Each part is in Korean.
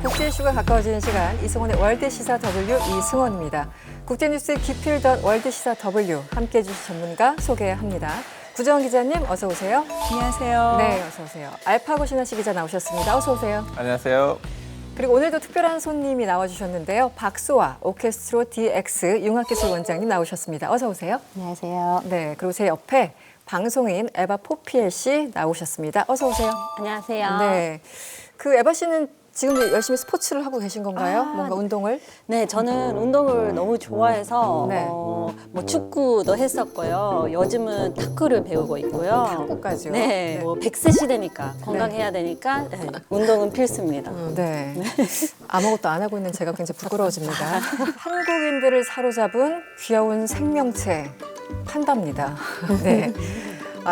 국제 이슈가 가까워지는 시간, 이승원의 월드시사 W 이승원입니다. 국제뉴스의 깊이 있던 월드시사 W 함께해 주실 전문가 소개합니다. 구정원 기자님 어서 오세요. 안녕하세요. 네, 어서 오세요. 알파고 신하씨 기자 나오셨습니다. 어서 오세요. 안녕하세요. 그리고 오늘도 특별한 손님이 나와주셨는데요. 박소아 오케스트로 DX 융합기술 원장님 나오셨습니다. 어서 오세요. 안녕하세요. 네, 그리고 제 옆에 방송인 에바 포피엘 씨 나오셨습니다. 어서 오세요. 안녕하세요. 네, 그 에바 씨는 지금 열심히 스포츠를 하고 계신 건가요? 뭔가 운동을? 네, 저는 운동을 너무 좋아해서 네. 뭐 축구도 했었고요. 요즘은 탁구를 배우고 있고요. 탁구까지요? 네, 뭐 100세 시대니까 건강해야 되니까 네, 운동은 필수입니다. 네. 아무것도 안 하고 있는 제가 굉장히 부끄러워집니다. 한국인들을 사로잡은 귀여운 생명체 판다입니다. 네.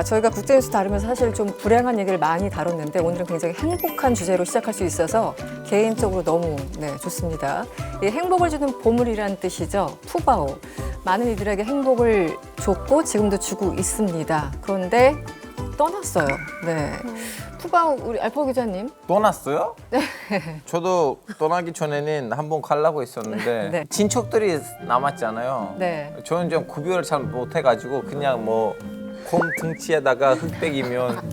저희가 국제뉴스 다루면서 사실 좀 불행한 얘기를 많이 다뤘는데 오늘은 굉장히 행복한 주제로 시작할 수 있어서 개인적으로 너무 좋습니다. 이 행복을 주는 보물이라는 뜻이죠. 푸바오. 많은 이들에게 행복을 줬고 지금도 주고 있습니다. 그런데 떠났어요. 네. 푸바오 우리 알파 기자님. 떠났어요? 네. 저도 떠나기 전에는 한번 가려고 했었는데 네. 친척들이 남았잖아요. 네. 저는 좀 구별을 잘 못해가지고 그냥 뭐 곰 등치에다가 흑백이면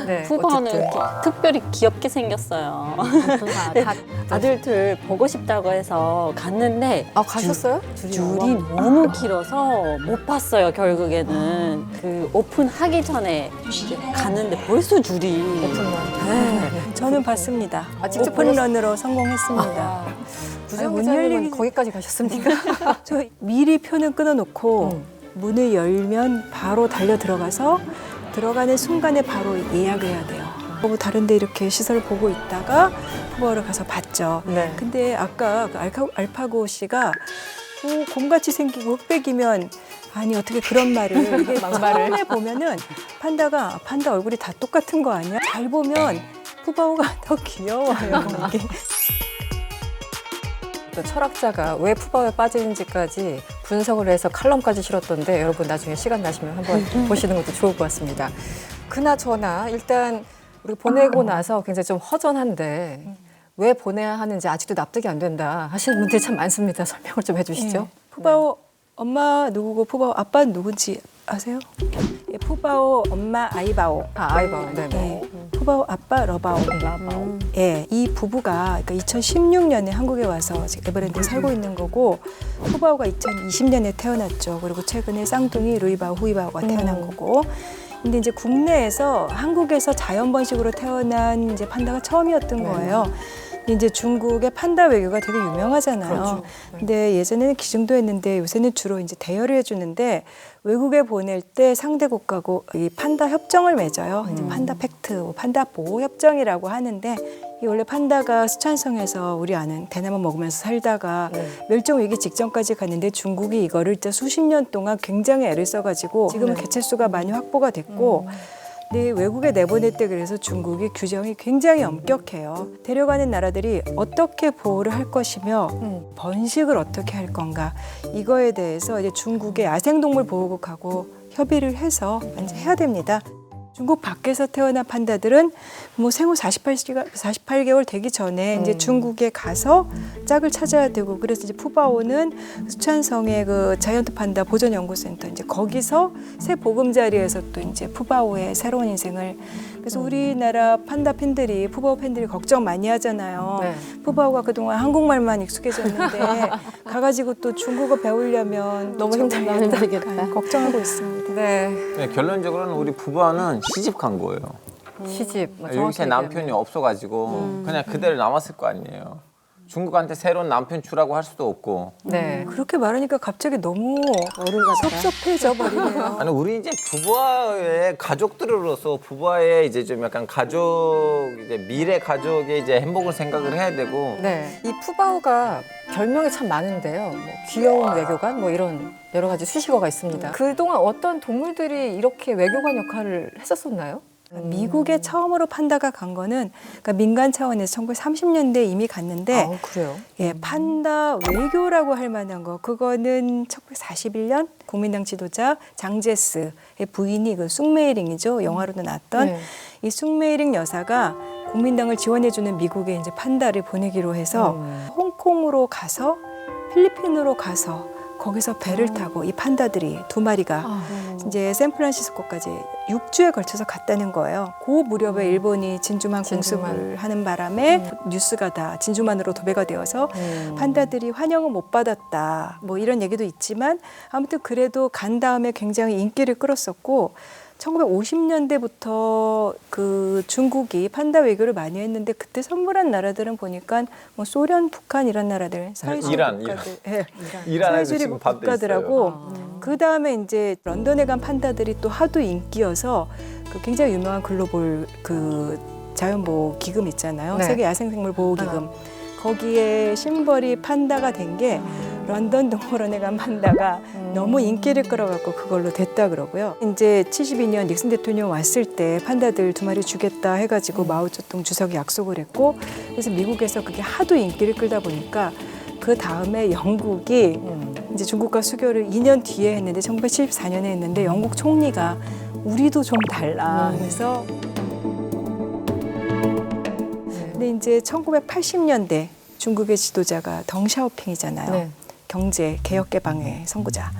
네. 푸바오는 어쨌든. 특별히 귀엽게 생겼어요. 아들들 보고 싶다고 해서 갔는데 가셨어요? 줄이 너무 길어서 못 봤어요. 결국에는 그 오픈하기 전에 이제 갔는데 벌써 줄이 오픈런. 저는 봤습니다. 직접 오픈런으로 성공했습니다. 구정 문 기자님은 열리기- 거기까지 가셨습니까? 저 미리 표는 끊어놓고 문을 열면 바로 달려 들어가서 들어가는 순간에 바로 예약을 해야 돼요. 그리고 다른 데 이렇게 시설을 보고 있다가 푸바오를 가서 봤죠. 네. 근데 아까 그 알파고 씨가 곰같이 생기고 흑백이면 아니 어떻게 그런 말을 이게 막말을. 처음에 보면은 판다 얼굴이 다 똑같은 거 아니야? 잘 보면 푸바오가 더 귀여워요. 이게. 또 철학자가 왜 푸바오에 빠지는지까지 분석을 해서 칼럼까지 실었던데 여러분 나중에 시간 나시면 한번 보시는 것도 좋을 것 같습니다. 그나저나 일단 우리 보내고 나서 굉장히 좀 허전한데 왜 보내야 하는지 아직도 납득이 안 된다 하시는 분들이 참 많습니다. 설명을 좀 해주시죠. 네. 푸바오 엄마 누구고 푸바오 아빠는 누군지 아세요? 예, 푸바오 엄마 아이바오. 아이바오. 네네. 예, 푸바오 아빠 러바오. 예, 이 부부가 그러니까 2016년에 한국에 와서 지금 에버랜드에 살고 있는 거고 푸바오가 2020년에 태어났죠. 그리고 최근에 쌍둥이 루이바오, 후이바오가 태어난 거고. 근데 이제 국내에서 한국에서 자연 번식으로 태어난 이제 판다가 처음이었던 거예요. 근데 이제 중국의 판다 외교가 되게 유명하잖아요. 그렇죠. 근데 예전에는 기증도 했는데 요새는 주로 이제 대여를 해주는데 외국에 보낼 때 상대 국가고 이 판다 협정을 맺어요. 이제 판다 팩트, 판다 보호 협정이라고 하는데 이 원래 판다가 수촨성에서 우리 아는 대나무 먹으면서 살다가 멸종 위기 직전까지 갔는데 중국이 이거를 진짜 수십 년 동안 굉장히 애를 써가지고 지금은 개체수가 많이 확보가 됐고. 근데 외국에 내보낼 때 그래서 중국이 규정이 굉장히 엄격해요. 데려가는 나라들이 어떻게 보호를 할 것이며 번식을 어떻게 할 건가 이거에 대해서 이제 중국의 야생동물 보호국하고 협의를 해서 이제 해야 됩니다. 중국 밖에서 태어난 판다들은 뭐 생후 48개월 되기 전에 이제 중국에 가서 짝을 찾아야 되고 그래서 이제 푸바오는 수촨성의 그 자이언트 판다 보존연구센터 이제 거기서 새 보금자리에서 또 이제 푸바오의 새로운 인생을 그래서 우리나라 판다 팬들이 푸바오 팬들이 걱정 많이 하잖아요. 네. 푸바오가 그동안 한국말만 익숙해졌는데 가가지고 또 중국어 배우려면 너무 힘들겠다. 걱정하고 있습니다. 네. 네, 결론적으로는 우리 부부는 시집 간 거예요. 시집. 여기서 남편이 없어가지고 그냥 그대로 남았을 거 아니에요. 중국한테 새로운 남편 주라고 할 수도 없고. 네. 그렇게 말하니까 갑자기 너무 섭섭해져 버리네요. 아니 우리 이제 부부와의 가족들로서 부부와의 이제 좀 약간 가족 이제 미래 가족의 이제 행복을 생각을 해야 되고. 네. 이 푸바오가 별명이 참 많은데요. 뭐 귀여운 외교관 뭐 이런 여러 가지 수식어가 있습니다. 그동안 어떤 동물들이 이렇게 외교관 역할을 했었었나요? 미국에 처음으로 판다가 간 거는 그러니까 민간 차원에서 1930년대에 이미 갔는데 그래요? 예, 판다 외교라고 할 만한 거 그거는 1941년 국민당 지도자 장제스의 부인이 그 숭메이링이죠. 영화로도 나왔던 네. 이 숭메이링 여사가 국민당을 지원해주는 미국에 이제 판다를 보내기로 해서 홍콩으로 가서 필리핀으로 가서 거기서 배를 타고 이 판다들이 두 마리가 이제 샌프란시스코까지 6주에 걸쳐서 갔다는 거예요. 그 무렵에 일본이 진주만 공습을 하는 바람에 뉴스가 다 진주만으로 도배가 되어서 판다들이 환영을 못 받았다. 뭐 이런 얘기도 있지만 아무튼 그래도 간 다음에 굉장히 인기를 끌었었고 1950년대부터 그 중국이 판다 외교를 많이 했는데 그때 선물한 나라들은 보니까 뭐 소련, 북한 이런 나라들, 사회주의 이란, 국가들, 예, 이란에도 사회주의 지금 판다 국가들하고 있어요. 그 다음에 이제 런던에 간 판다들이 또 하도 인기여서 그 굉장히 유명한 글로벌 그 자연보호 기금 있잖아요. 네. 세계 야생생물 보호 기금. 거기에 심벌이 판다가 된 게 런던 동물원에 간 판다가 너무 인기를 끌어갖고 그걸로 됐다 그러고요. 이제 72년 닉슨 대통령 왔을 때 판다들 두 마리 주겠다 해가지고 마오쩌둥 주석이 약속을 했고 그래서 미국에서 그게 하도 인기를 끌다 보니까 그 다음에 영국이 이제 중국과 수교를 2년 뒤에 했는데 1974년에 했는데 영국 총리가 우리도 좀 달라 그래서 근데 이제 1980년대 중국의 지도자가 덩샤오핑이잖아요. 네. 경제 개혁 개방의 선구자.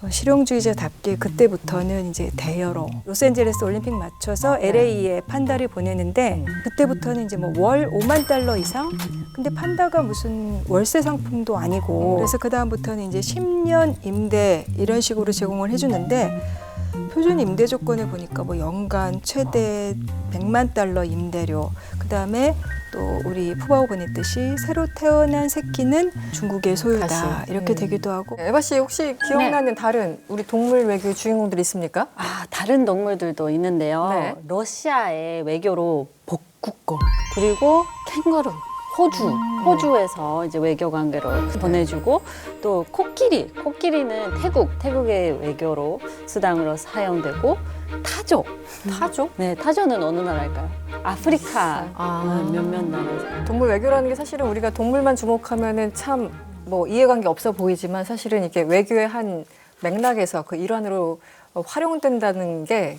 실용주의자답게 그때부터는 이제 대여로 로스앤젤레스 올림픽 맞춰서 LA에 판다를 보내는데 그때부터는 이제 뭐 월 5만 달러 이상? 근데 판다가 무슨 월세 상품도 아니고 그래서 그 다음부터는 이제 10년 임대 이런 식으로 제공을 해주는데 표준 임대 조건을 보니까 뭐 연간 최대 100만 달러 임대료 그다음에 또 우리 푸바오 보냈듯이 새로 태어난 새끼는 중국의 소유다 다시. 이렇게 되기도 하고 에바 씨 혹시 기억나는 다른 우리 동물 외교 주인공들 있습니까? 아, 다른 동물들도 있는데요. 네. 러시아의 외교로 복국곰 그리고 캥거루, 호주에서 이제 외교 관계로 보내주고 또 코끼리는 태국의 외교로 수단으로 사용되고 타조. 네, 타조는 어느 나라일까요? 아프리카 몇몇 나라에서. 동물 외교라는 게 사실은 우리가 동물만 주목하면은 참 뭐 이해관계 없어 보이지만 사실은 이게 외교의 한 맥락에서 그 일환으로 활용된다는 게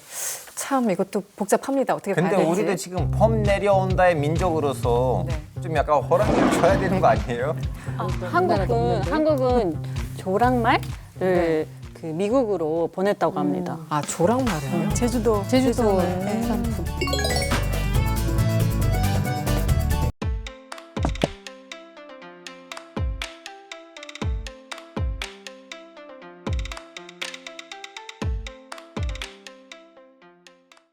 참 이것도 복잡합니다. 어떻게 봐야 근데 될지. 우리도 지금 범 내려온다의 민족으로서 네. 좀 약간 허락을 줘야 되는 거 아니에요? 한국은 조랑말을 그 미국으로 보냈다고 합니다. 아 조랑말이요? 제주도 제주도 네. 특산품.